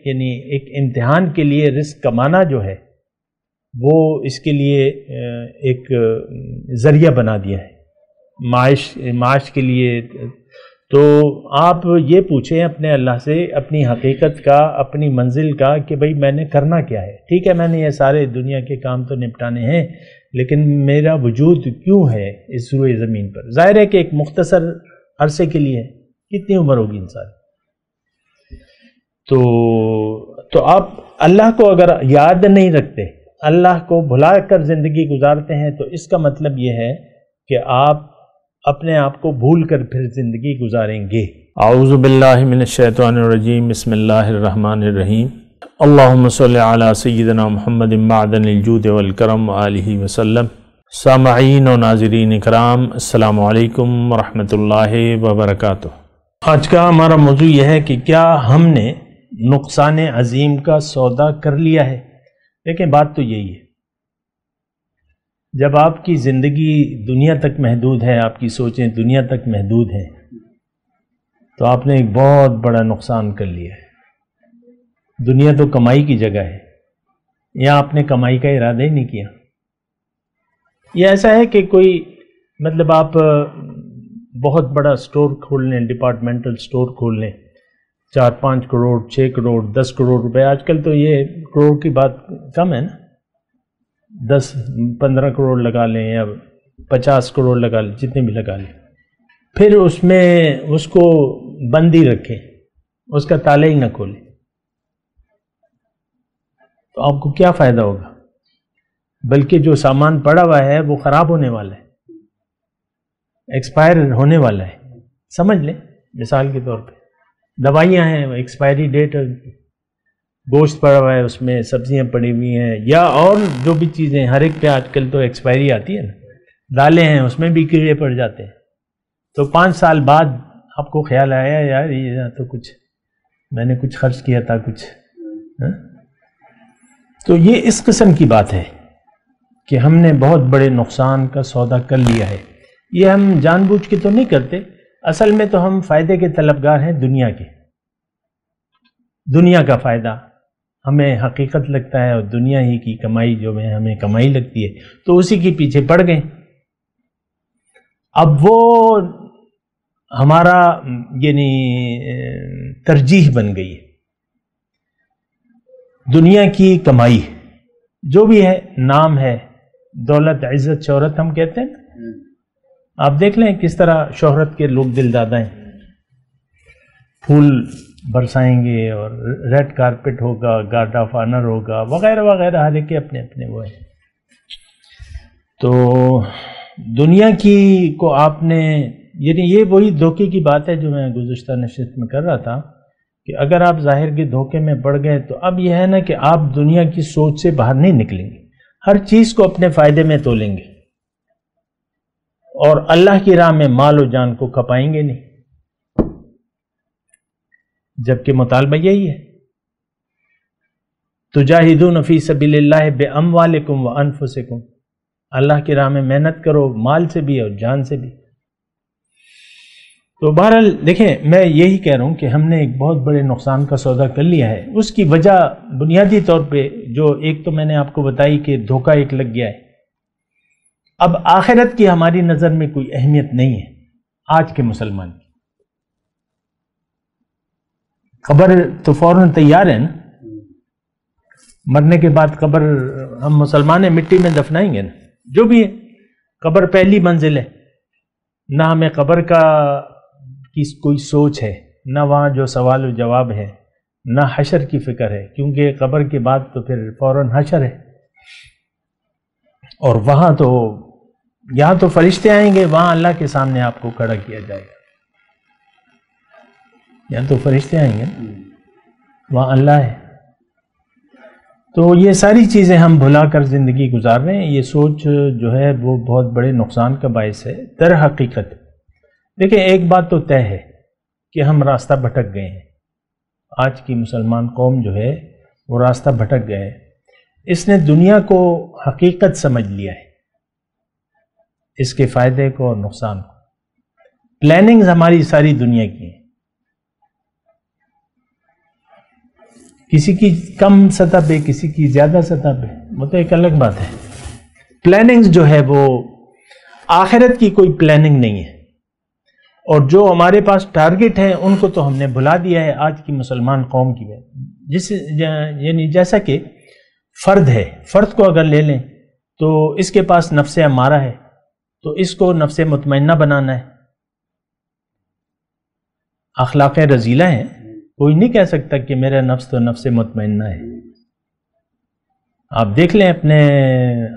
یعنی ایک امتحان کے لیے رزق کمانا جو ہے وہ اس کے لیے ایک ذریعہ بنا دیا ہے معاش کے لیے. تو آپ یہ پوچھیں اپنے اللہ سے اپنی حقیقت کا، اپنی منزل کا، کہ بھئی میں نے کرنا کیا ہے. ٹھیک ہے، میں نے یہ سارے دنیا کے کام تو نپٹانے ہیں، لیکن میرا وجود کیوں ہے اس روئے زمین پر؟ ظاہر ہے کہ ایک مختصر عرصے کے لیے ہے. کتنی عمر ہوگی انسان؟ تو آپ اللہ کو اگر یاد نہیں رکھتے، اللہ کو بھلا کر زندگی گزارتے ہیں، تو اس کا مطلب یہ ہے کہ آپ اپنے آپ کو بھول کر پھر زندگی گزاریں گے. اعوذ باللہ من الشیطان الرجیم، بسم اللہ الرحمن الرحیم. اللہم صلی علی سیدنا محمد معدن الجود والکرم آلہ وسلم. سامعین و ناظرین اکرام، السلام علیکم ورحمۃ اللہ وبرکاتہ. آج کا ہمارا موضوع یہ ہے کہ کیا ہم نے نقصان عظیم کا سودا کر لیا ہے؟ دیکھیں، بات تو یہی ہے، جب آپ کی زندگی دنیا تک محدود ہے، آپ کی سوچیں دنیا تک محدود ہیں، تو آپ نے ایک بہت بڑا نقصان کر لیا ہے. دنیا تو کمائی کی جگہ ہے، یہاں آپ نے کمائی کا ارادہ ہی نہیں کیا. یہ ایسا ہے کہ کوئی مطلب آپ بہت بڑا سٹور کھول لیں، ڈپارٹمنٹل سٹور کھول لیں، 4-5 کروڑ 6 کروڑ 10 کروڑ روپے، آج کل تو یہ کروڑ کی بات کم ہے نا، 10-15 کروڑ لگا لیں یا 50 کروڑ لگا لیں، جتنے بھی لگا لیں، پھر اس میں اس کو بند ہی رکھیں، اس کا تالا ہی نہ کھولیں، تو آپ کو کیا فائدہ ہوگا؟ بلکہ جو سامان پڑا ہوا ہے وہ خراب ہونے والا ہے، ایکسپائر ہونے والا ہے. سمجھ لیں، مثال کے طور پہ دوائیاں ہیں، ایکسپائری ڈیٹ، گوشت پڑا ہوا ہے، اس میں سبزیاں پڑی ہوئی ہیں، یا اور جو بھی چیزیں، ہر ایک پہ آج کل تو ایکسپائری آتی ہے نا. دالیں ہیں، اس میں بھی کیڑے پڑ جاتے ہیں. تو 5 سال بعد آپ کو خیال آیا یار یہ تو کچھ میں نے کچھ خرچ کیا تھا کچھ. تو یہ اس قسم کی بات ہے کہ ہم نے بہت بڑے نقصان کا سودا کر لیا ہے. یہ ہم جان بوجھ کے تو نہیں کرتے، اصل میں تو ہم فائدے کے طلبگار ہیں، دنیا کے. دنیا کا فائدہ ہمیں حقیقت لگتا ہے، اور دنیا ہی کی کمائی جو ہے ہمیں کمائی لگتی ہے، تو اسی کے پیچھے پڑ گئے. اب وہ ہمارا یعنی ترجیح بن گئی ہے. دنیا کی کمائی جو بھی ہے، نام ہے، دولت، عزت، شہرت ہم کہتے ہیں. آپ دیکھ لیں کس طرح شہرت کے لوگ دل دادا ہیں، پھول برسائیں گے اور ریڈ کارپٹ ہوگا، گارڈ آف آنر ہوگا، وغیرہ وغیرہ، ہر ایک کے اپنے اپنے وہ ہیں. تو دنیا کی کو آپ نے، یعنی یہ وہی دھوکے کی بات ہے جو میں گزشتہ نشست میں کر رہا تھا کہ اگر آپ ظاہر کے دھوکے میں پڑ گئے تو اب یہ ہے نا کہ آپ دنیا کی سوچ سے باہر نہیں نکلیں گے، ہر چیز کو اپنے فائدے میں تولیں گے، اور اللہ کی راہ میں مال و جان کو کھپائیں گے نہیں. جبکہ مطالبہ یہی ہے، تجاہدون فی سبیل اللہ باموالکم وانفسکم، اللہ کی راہ میں محنت کرو، مال سے بھی اور جان سے بھی. تو بہرحال دیکھیں، میں یہی کہہ رہا ہوں کہ ہم نے ایک بہت بڑے نقصان کا سودا کر لیا ہے. اس کی وجہ بنیادی طور پہ جو ایک تو میں نے آپ کو بتائی کہ دھوکہ ایک لگ گیا ہے. اب آخرت کی ہماری نظر میں کوئی اہمیت نہیں ہے آج کے مسلمان کی. قبر تو فوراً تیار ہے نا، مرنے کے بعد قبر ہم مسلمان ہیں، مٹی میں دفنائیں گے نا، جو بھی ہے. قبر پہلی منزل ہے، نہ ہمیں قبر کا کی کوئی سوچ ہے، نہ وہاں جو سوال و جواب ہے، نہ حشر کی فکر ہے، کیونکہ قبر کے بعد تو پھر فوراً حشر ہے. اور وہاں تو، یہاں تو فرشتے آئیں گے، وہاں اللہ کے سامنے آپ کو کھڑا کیا جائے گا. یہاں تو فرشتے آئیں گے، وہاں اللہ ہے. تو یہ ساری چیزیں ہم بھلا کر زندگی گزار رہے ہیں. یہ سوچ جو ہے وہ بہت بڑے نقصان کا باعث ہے. در حقیقت دیکھیں، ایک بات تو طے ہے کہ ہم راستہ بھٹک گئے ہیں. آج کی مسلمان قوم جو ہے وہ راستہ بھٹک گئے. اس نے دنیا کو حقیقت سمجھ لیا ہے، اس کے فائدے کو اور نقصان کو. پلاننگز ہماری ساری دنیا کی ہیں کسی کی کم سطح پہ، کسی کی زیادہ سطح پہ، وہ تو ایک الگ بات ہے۔ پلاننگز جو ہے وہ آخرت کی کوئی پلاننگ نہیں ہے، اور جو ہمارے پاس ٹارگٹ ہیں ان کو تو ہم نے بھلا دیا ہے آج کی مسلمان قوم کی یعنی جیسا کہ فرد ہے، فرد کو اگر لے لیں تو اس کے پاس نفس امارہ ہے، تو اس کو نفس مطمئنہ بنانا ہے۔ اخلاق رذیلہ ہیں، کوئی نہیں کہہ سکتا کہ میرا نفس تو نفس مطمئنہ ہے۔ آپ دیکھ لیں اپنے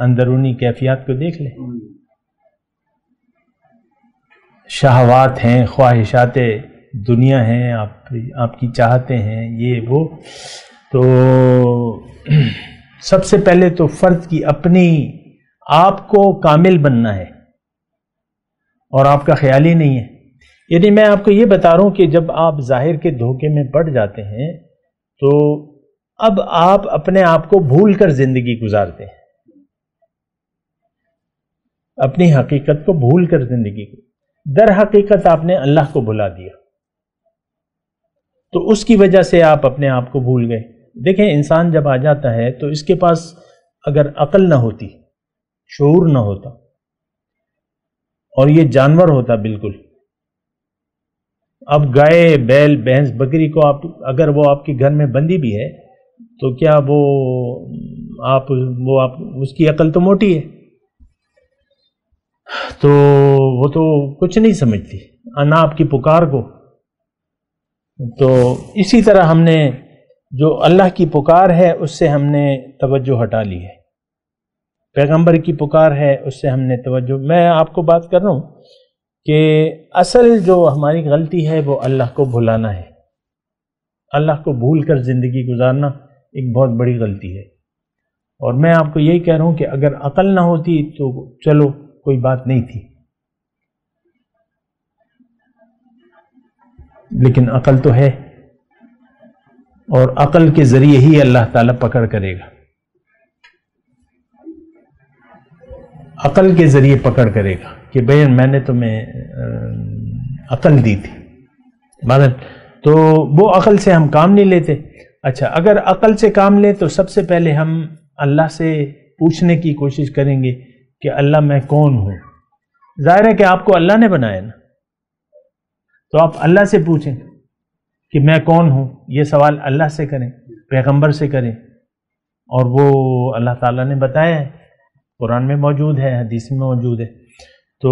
اندرونی کیفیات کو دیکھ لیں، شہوات ہیں، خواہشات دنیا ہیں، آپ کی چاہتے ہیں، یہ وہ۔ تو سب سے پہلے تو فرد کی اپنی آپ کو کامل بننا ہے، اور آپ کا خیال ہی نہیں ہے۔ یعنی میں آپ کو یہ بتا رہا ہوں کہ جب آپ ظاہر کے دھوکے میں پڑ جاتے ہیں تو اب آپ اپنے آپ کو بھول کر زندگی گزارتے ہیں، اپنی حقیقت کو بھول کر زندگی کو، در حقیقت آپ نے اللہ کو بھلا دیا، تو اس کی وجہ سے آپ اپنے آپ کو بھول گئے۔ دیکھیں انسان جب آ جاتا ہے تو اس کے پاس اگر عقل نہ ہوتی، شعور نہ ہوتا، اور یہ جانور ہوتا بالکل، اب گائے، بیل، بھینس، بکری کو اگر وہ آپ کے گھر میں بندی بھی ہے تو کیا اس کی عقل تو موٹی ہے، تو وہ تو کچھ نہیں سمجھتی، نہ آپ کی پکار کو۔ تو اسی طرح ہم نے جو اللہ کی پکار ہے اس سے ہم نے توجہ ہٹا لی ہے، پیغمبر کی پکار ہے اس سے ہم نے توجہ۔ میں آپ کو بات کر رہا ہوں کہ اصل جو ہماری غلطی ہے وہ اللہ کو بھلانا ہے، اللہ کو بھول کر زندگی گزارنا ایک بہت بڑی غلطی ہے۔ اور میں آپ کو یہی کہہ رہا ہوں کہ اگر عقل نہ ہوتی تو چلو کوئی بات نہیں تھی، لیکن عقل تو ہے، اور عقل کے ذریعے ہی اللہ تعالیٰ پکڑ کرے گا، عقل کے ذریعے پکڑ کرے گا کہ بھئی میں نے تمہیں عقل دی تھی مگر، تو وہ عقل سے ہم کام نہیں لیتے۔ اچھا، اگر عقل سے کام لیں تو سب سے پہلے ہم اللہ سے پوچھنے کی کوشش کریں گے کہ اللہ میں کون ہوں۔ ظاہر ہے کہ آپ کو اللہ نے بنایا نا، تو آپ اللہ سے پوچھیں کہ میں کون ہوں، یہ سوال اللہ سے کریں، پیغمبر سے کریں، اور وہ اللہ تعالیٰ نے بتایا ہے، قرآن میں موجود ہے، حدیث میں موجود ہے۔ تو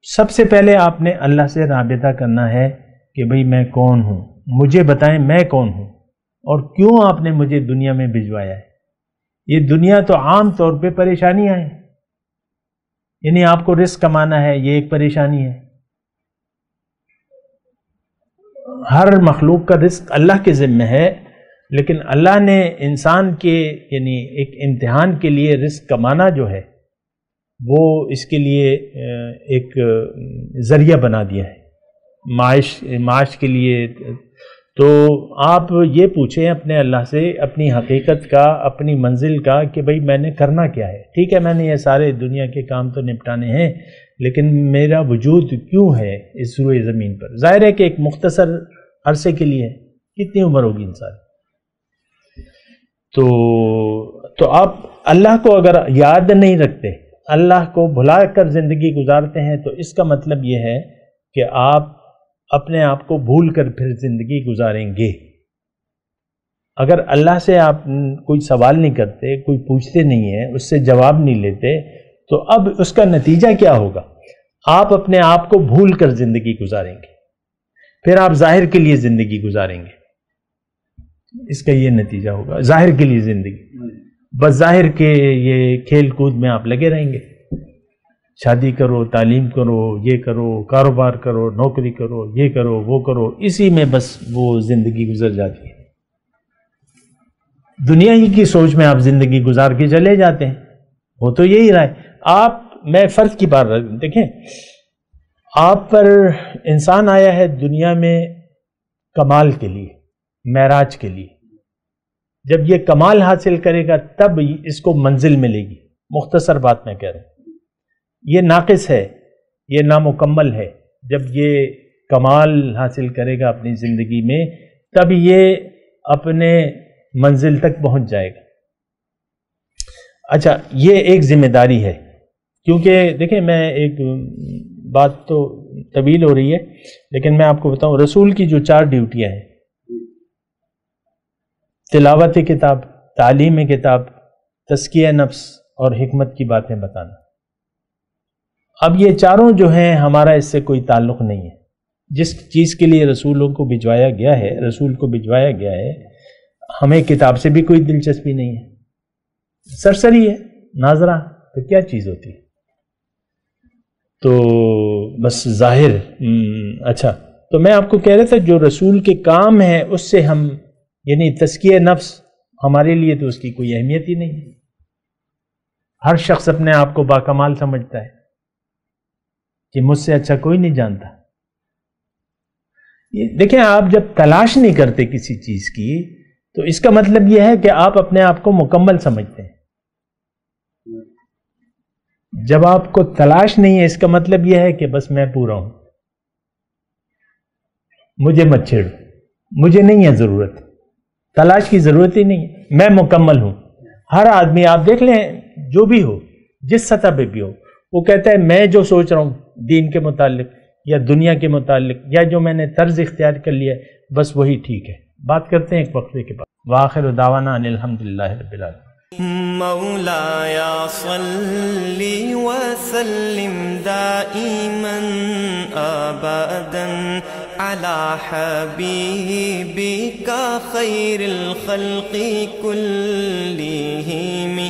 سب سے پہلے آپ نے اللہ سے رابطہ کرنا ہے کہ بھئی میں کون ہوں، مجھے بتائیں میں کون ہوں، اور کیوں آپ نے مجھے دنیا میں بھجوایا ہے۔ یہ دنیا تو عام طور پہ پریشانیاں ہیں، یعنی آپ کو رزق کمانا ہے، یہ ایک پریشانی ہے۔ ہر مخلوق کا رزق اللہ کے ذمہ ہے، لیکن اللہ نے انسان کے یعنی ایک امتحان کے لیے رزق کمانا جو ہے وہ اس کے لیے ایک ذریعہ بنا دیا ہے معاش کے لیے۔ تو آپ یہ پوچھیں اپنے اللہ سے اپنی حقیقت کا، اپنی منزل کا، کہ بھئی میں نے کرنا کیا ہے۔ ٹھیک ہے، میں نے یہ سارے دنیا کے کام تو نپٹانے ہیں، لیکن میرا وجود کیوں ہے اس روئے زمین پر؟ ظاہر ہے کہ ایک مختصر عرصے کے لیے، کتنی عمر ہوگی انسان؟ تو آپ اللہ کو اگر یاد نہیں رکھتے، اللہ کو بھلا کر زندگی گزارتے ہیں، تو اس کا مطلب یہ ہے کہ آپ اپنے آپ کو بھول کر پھر زندگی گزاریں گے۔ اگر اللہ سے آپ کوئی سوال نہیں کرتے، کوئی پوچھتے نہیں ہیں، اس سے جواب نہیں لیتے، تو اب اس کا نتیجہ کیا ہوگا؟ آپ اپنے آپ کو بھول کر زندگی گزاریں گے، پھر آپ ظاہر کے لیے زندگی گزاریں گے۔ اس کا یہ نتیجہ ہوگا، ظاہر کے لیے زندگی، بس ظاہر کے یہ کھیل کود میں آپ لگے رہیں گے، شادی کرو، تعلیم کرو، یہ کرو، کاروبار کرو، نوکری کرو، یہ کرو، وہ کرو، اسی میں بس وہ زندگی گزر جاتی ہے۔ دنیا ہی کی سوچ میں آپ زندگی گزار کے چلے جاتے ہیں، وہ تو یہی رہا ہے۔ میں فرض کی بات دیکھیں، آپ پر انسان آیا ہے دنیا میں کمال کے لیے، معراج کے لیے۔ جب یہ کمال حاصل کرے گا تب اس کو منزل ملے گی۔ مختصر بات میں کہہ رہا ہوں، یہ ناقص ہے، یہ نامکمل ہے۔ جب یہ کمال حاصل کرے گا اپنی زندگی میں، تب یہ اپنے منزل تک پہنچ جائے گا۔ اچھا، یہ ایک ذمہ داری ہے، کیونکہ دیکھیں میں ایک بات تو طویل ہو رہی ہے لیکن میں آپ کو بتاؤں، رسول کی جو 4 ڈیوٹیاں ہیں، تلاوت کتاب، تعلیم کتاب، تزکیہ نفس اور حکمت کی باتیں بتانا، اب یہ چاروں جو ہیں ہمارا اس سے کوئی تعلق نہیں ہے۔ جس چیز کے لیے رسولوں کو بھجوایا گیا ہے، رسول کو بھجوایا گیا ہے، ہمیں کتاب سے بھی کوئی دلچسپی نہیں ہے، سرسری ہے، ناظرہ، تو کیا چیز ہوتی ہے؟ تو بس ظاہر اچھا، تو میں آپ کو کہہ رہا تھا جو رسول کے کام ہے اس سے ہم، یعنی تزکیہ نفس، ہمارے لیے تو اس کی کوئی اہمیت ہی نہیں ہے۔ ہر شخص اپنے آپ کو باکمال سمجھتا ہے کہ مجھ سے اچھا کوئی نہیں جانتا۔ دیکھیں، آپ جب تلاش نہیں کرتے کسی چیز کی تو اس کا مطلب یہ ہے کہ آپ اپنے آپ کو مکمل سمجھتے ہیں۔ جب آپ کو تلاش نہیں ہے، اس کا مطلب یہ ہے کہ بس میں پورا ہوں، مجھے مت چھیڑو، مجھے نہیں ہے ضرورت، تلاش کی ضرورت ہی نہیں ہے، میں مکمل ہوں۔ ہر آدمی آپ دیکھ لیں، جو بھی ہو، جس سطح پہ بھی ہو، وہ کہتا ہے میں جو سوچ رہا ہوں دین کے متعلق یا دنیا کے متعلق یا جو میں نے طرز اختیار کر لیا ہے، بس وہی ٹھیک ہے۔ بات کرتے ہیں ایک وقفے کے بعد۔ وآخر دعوانا ان الحمدللہ رب العالمین۔ مولاي صل وسلم دائما ابدا على حبيبك خير الخلق كلهم